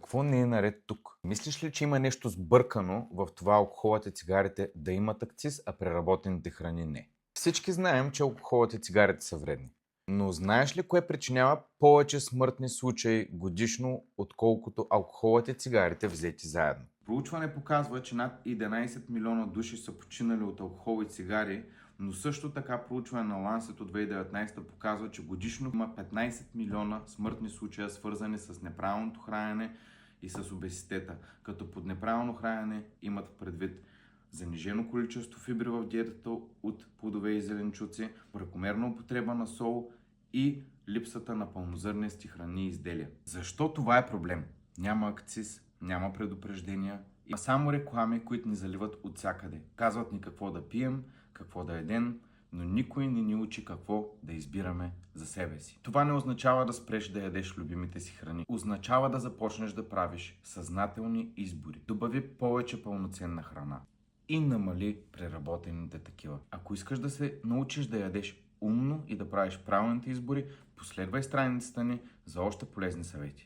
Какво не е наред тук? Мислиш ли, че има нещо сбъркано в това алкохолът и цигарите да имат акциз, а преработените храни не? Всички знаем, че алкохолът и цигарите са вредни. Но знаеш ли кое причинява повече смъртни случаи годишно, отколкото алкохолът и цигарите взети заедно? Проучване показва, че над 11 милиона души са починали от алкохол и цигари, но също така проучване на Lancet от 2019 показва, че годишно има 15 милиона смъртни случая, свързани с неправилното хранене и с обезитета, като под неправилно хранене имат предвид занижено количество фибри в диетата от плодове и зеленчуци, прекомерна употреба на сол и липсата на пълнозърнести храни и изделия. Защо това е проблем? Няма акциз, няма предупреждения, има само реклами, които ни заливат от всякъде. Казват ни какво да пием, какво да едем, но никой не ни учи какво да избираме за себе си. Това не означава да спреш да ядеш любимите си храни. Означава да започнеш да правиш съзнателни избори. Добави повече пълноценна храна и намали преработените такива. Ако искаш да се научиш да ядеш умно и да правиш правилните избори, последвай страницата ни за още полезни съвети.